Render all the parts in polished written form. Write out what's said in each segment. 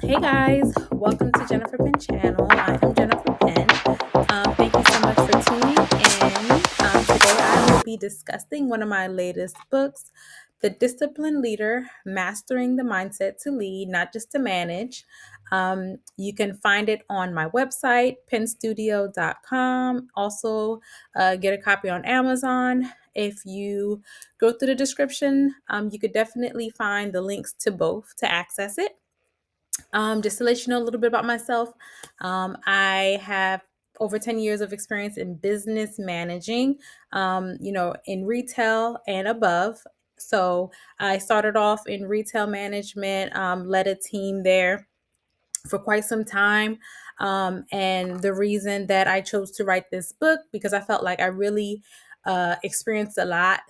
Hey guys, welcome to Jennifer Penn channel. I am Jennifer Penn. Thank you so much for tuning in. Today I will be discussing one of my latest books, The Disciplined Leader, Mastering the Mindset to Lead, Not Just to Manage. You can find it on my website, penstudio.com. Also, get a copy on Amazon. If you go through the description, you could definitely find the links to both to access it. Just to let you know a little bit about myself, I have over 10 years of experience in business managing, in retail and above. So I started off in retail management, led a team there for quite some time. And the reason that I chose to write this book, because I felt like I really experienced a lot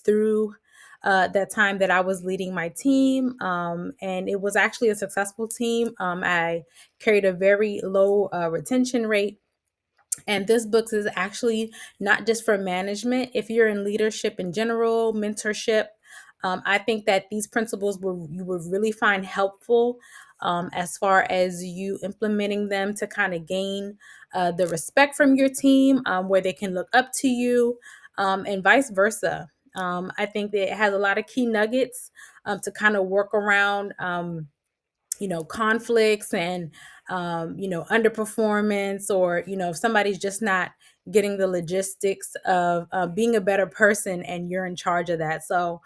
through that time that I was leading my team. And it was actually a successful team. I carried a very low retention rate. And this book is actually not just for management. If you're in leadership in general, mentorship, I think that these principles you would really find helpful as far as you implementing them to kind of gain the respect from your team, where they can look up to you, and vice versa. I think that it has a lot of key nuggets to kind of work around. Conflicts and underperformance, or if somebody's just not getting the logistics of being a better person and you're in charge of that. So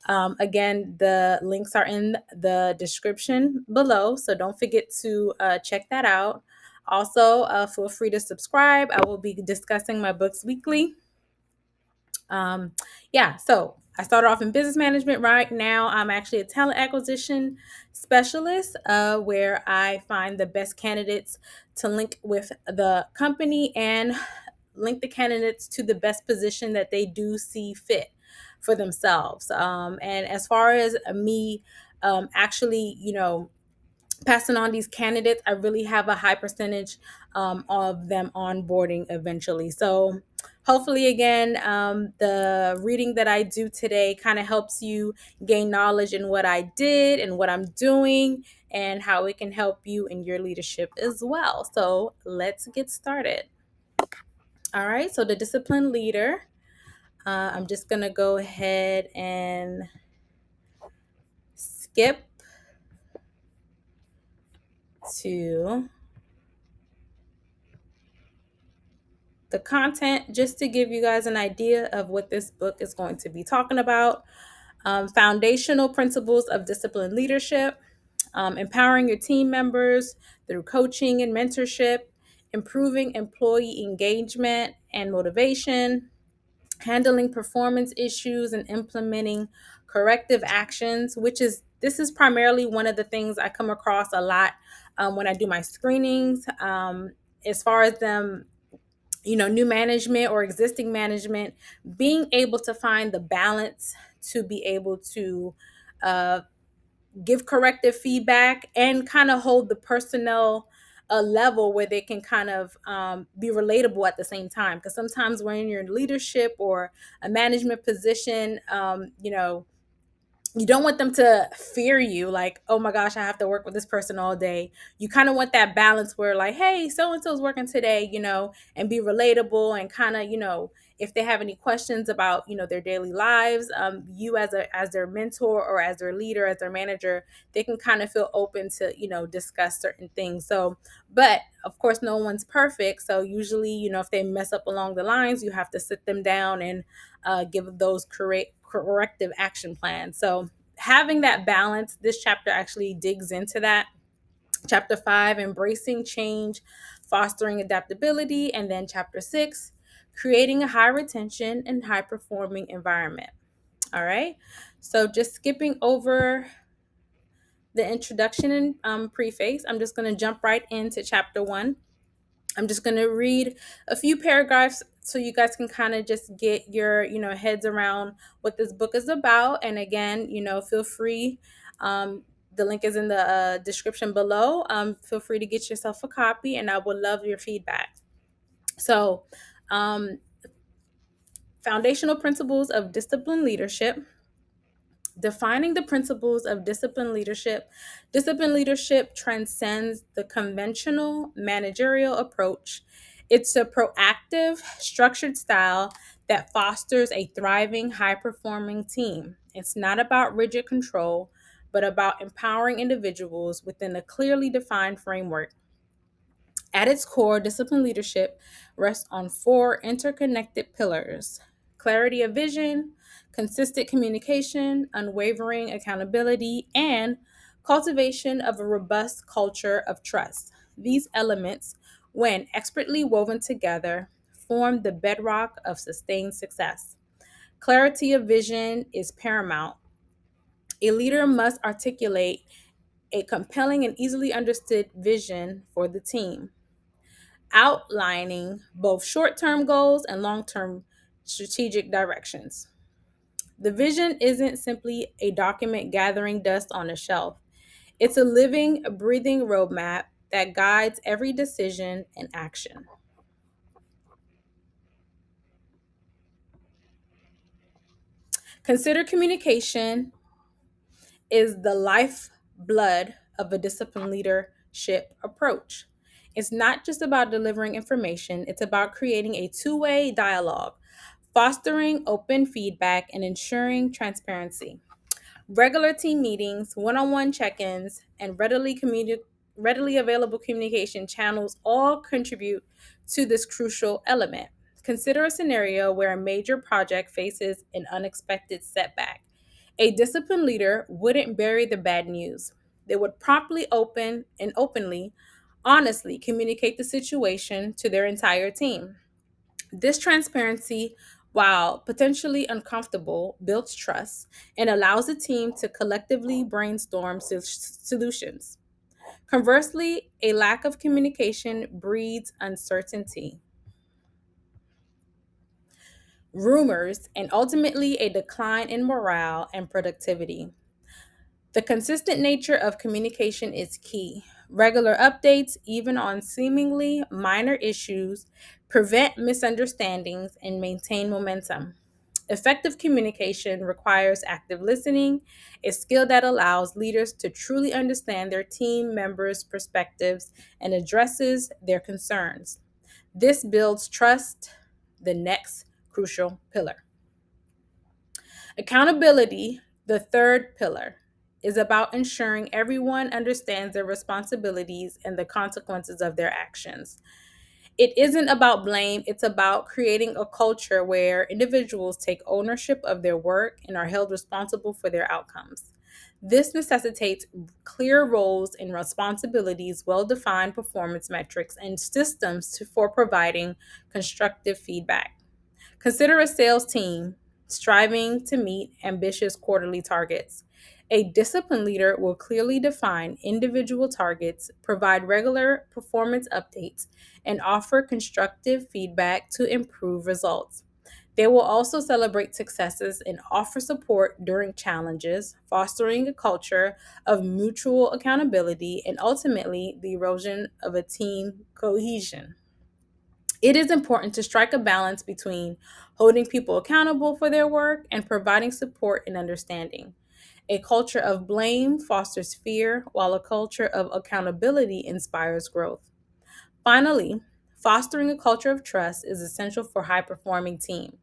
again, the links are in the description below, so don't forget to check that out. Also, feel free to subscribe. I will be discussing my books weekly. So I started off in business management. Right now, I'm actually a talent acquisition specialist, where I find the best candidates to link with the company and link the candidates to the best position that they do see fit for themselves. And as far as me, actually, passing on these candidates, I really have a high percentage of them onboarding eventually. So hopefully, again, the reading that I do today kind of helps you gain knowledge in what I did and what I'm doing and how it can help you in your leadership as well. So let's get started. All right, so the disciplined leader, I'm just going to go ahead and skip to the content just to give you guys an idea of what this book is going to be talking about. Foundational principles of disciplined leadership, empowering your team members through coaching and mentorship, improving employee engagement and motivation, handling performance issues and implementing corrective actions, this is primarily one of the things I come across a lot when I do my screenings, as far as them, new management or existing management, being able to find the balance to be able to uh, give corrective feedback and kind of hold the personnel a level where they can kind of be relatable at the same time. Because sometimes when you're in leadership or a management position, you don't want them to fear you, like, oh my gosh, I have to work with this person all day. You kind of want that balance where, like, hey, so and so's working today, and be relatable, and kind of, if they have any questions about, their daily lives, you as their mentor or as their leader, as their manager, they can kind of feel open to, discuss certain things. So, but of course, no one's perfect. So usually, if they mess up along the lines, you have to sit them down and give those corrective action plans. So having that balance, this chapter actually digs into that. Chapter 5, embracing change, fostering adaptability, and then chapter 6, creating a high retention and high performing environment. All right. So just skipping over the introduction and preface, I'm just going to jump right into chapter 1. I'm just going to read a few paragraphs so you guys can kind of just get your, heads around what this book is about. And again, feel free. The link is in the description below. Feel free to get yourself a copy, and I would love your feedback. So, foundational principles of disciplined leadership. Defining the principles of disciplined leadership transcends the conventional managerial approach. It's a proactive, structured style that fosters a thriving, high performing team. It's not about rigid control, but about empowering individuals within a clearly defined framework. At its core, disciplined leadership rests on four interconnected pillars: clarity of vision, consistent communication, unwavering accountability, and cultivation of a robust culture of trust. These elements, when expertly woven together, form the bedrock of sustained success. Clarity of vision is paramount. A leader must articulate a compelling and easily understood vision for the team, outlining both short term goals and long term strategic directions. The vision isn't simply a document gathering dust on a shelf, it's a living, breathing roadmap that guides every decision and action. Consider communication is the lifeblood of a disciplined leadership approach. It's not just about delivering information, it's about creating a two-way dialogue, fostering open feedback, and ensuring transparency. Regular team meetings, one-on-one check-ins, and readily available communication channels all contribute to this crucial element. Consider a scenario where a major project faces an unexpected setback. A disciplined leader wouldn't bury the bad news. They would promptly open and openly, honestly communicate the situation to their entire team. This transparency, while potentially uncomfortable, builds trust and allows the team to collectively brainstorm solutions. Conversely, a lack of communication breeds uncertainty, rumors, and ultimately a decline in morale and productivity. The consistent nature of communication is key. Regular updates, even on seemingly minor issues, prevent misunderstandings and maintain momentum. Effective communication requires active listening, a skill that allows leaders to truly understand their team members' perspectives and addresses their concerns. This builds trust, the next crucial pillar. Accountability, the third pillar, is about ensuring everyone understands their responsibilities and the consequences of their actions. It isn't about blame, it's about creating a culture where individuals take ownership of their work and are held responsible for their outcomes. This necessitates clear roles and responsibilities, well defined performance metrics, and systems for providing constructive feedback. Consider a sales team striving to meet ambitious quarterly targets. A disciplined leader will clearly define individual targets, provide regular performance updates, and offer constructive feedback to improve results. They will also celebrate successes and offer support during challenges, fostering a culture of mutual accountability and ultimately the erosion of a team cohesion. It is important to strike a balance between holding people accountable for their work and providing support and understanding. A culture of blame fosters fear, while a culture of accountability inspires growth. Finally, fostering a culture of trust is essential for high performing team.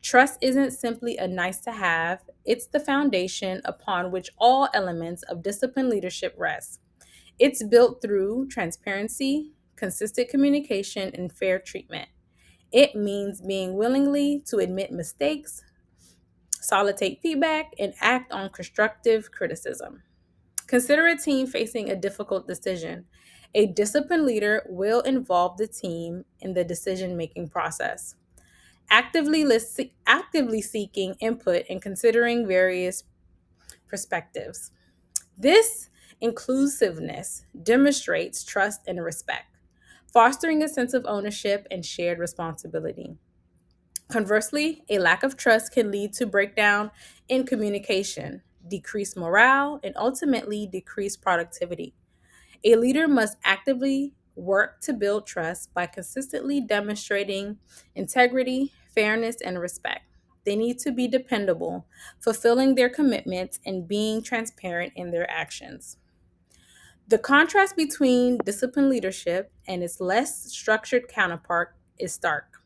Trust isn't simply a nice to have, it's the foundation upon which all elements of disciplined leadership rest. It's built through transparency, consistent communication, and fair treatment. It means being willingly to admit mistakes, solicitate feedback, and act on constructive criticism. Consider a team facing a difficult decision. A disciplined leader will involve the team in the decision making process, actively seeking input and considering various perspectives. This inclusiveness demonstrates trust and respect, fostering a sense of ownership and shared responsibility. Conversely, a lack of trust can lead to breakdown in communication, decreased morale, and ultimately decreased productivity. A leader must actively work to build trust by consistently demonstrating integrity, fairness, and respect. They need to be dependable, fulfilling their commitments, and being transparent in their actions. The contrast between disciplined leadership and its less structured counterpart is stark.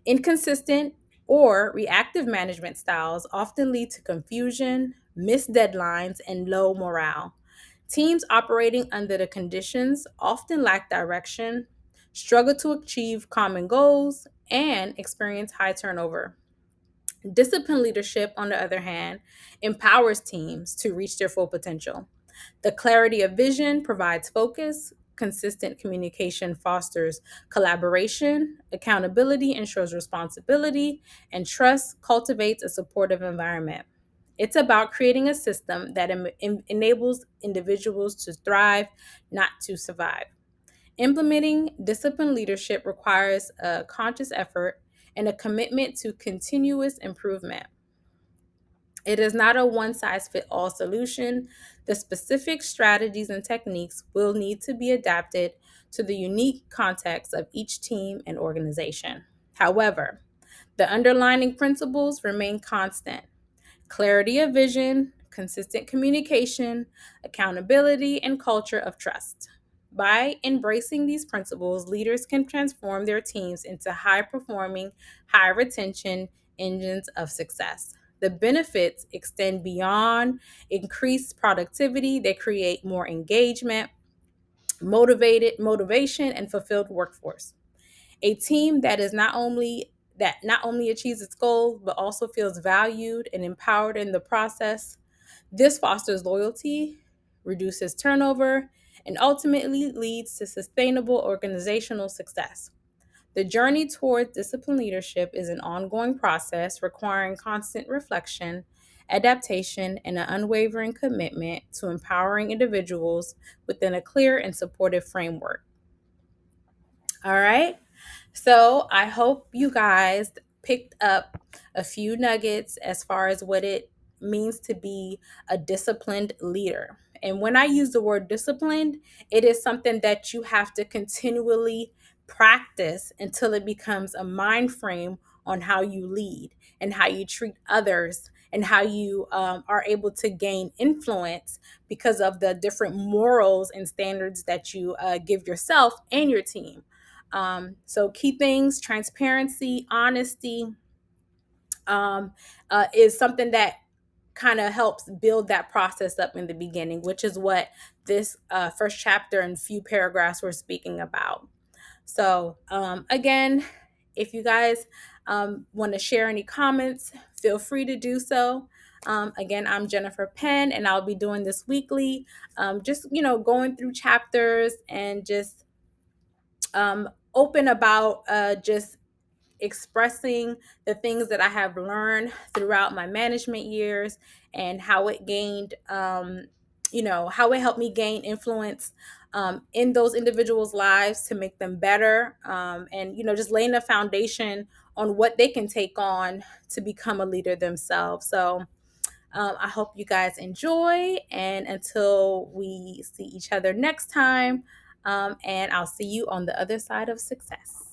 Inconsistent or reactive management styles often lead to confusion, missed deadlines, and low morale. Teams operating under the conditions often lack direction, struggle to achieve common goals, and experience high turnover. Disciplined leadership, on the other hand, empowers teams to reach their full potential. The clarity of vision provides focus, consistent communication fosters collaboration, accountability ensures responsibility, and trust cultivates a supportive environment. It's about creating a system that enables individuals to thrive, not to survive. Implementing disciplined leadership requires a conscious effort and a commitment to continuous improvement. It is not a one size fits all solution. The specific strategies and techniques will need to be adapted to the unique context of each team and organization. However, the underlying principles remain constant: clarity of vision, consistent communication, accountability, and culture of trust. By embracing these principles, leaders can transform their teams into high performing, high retention engines of success. The benefits extend beyond increased productivity. They create more engagement, motivation, and fulfilled workforce. A team that not only achieves its goals but also feels valued and empowered in the process. This fosters loyalty, reduces turnover, and ultimately leads to sustainable organizational success. The journey toward disciplined leadership is an ongoing process requiring constant reflection, adaptation, and an unwavering commitment to empowering individuals within a clear and supportive framework. All right. So I hope you guys picked up a few nuggets as far as what it means to be a disciplined leader. And when I use the word disciplined, it is something that you have to continually practice until it becomes a mind frame on how you lead and how you treat others and how you are able to gain influence because of the different morals and standards that you give yourself and your team. So key things: transparency, honesty, is something that kind of helps build that process up in the beginning, which is what this first chapter and few paragraphs were speaking about. So again, if you guys want to share any comments, feel free to do so. Again, I'm Jennifer Penn, and I'll be doing this weekly, just going through chapters and just open about just expressing the things that I have learned throughout my management years and how it gained, how it helped me gain influence in those individuals' lives to make them better, and just laying a foundation on what they can take on to become a leader themselves. So I hope you guys enjoy, and until we see each other next time, and I'll see you on the other side of success.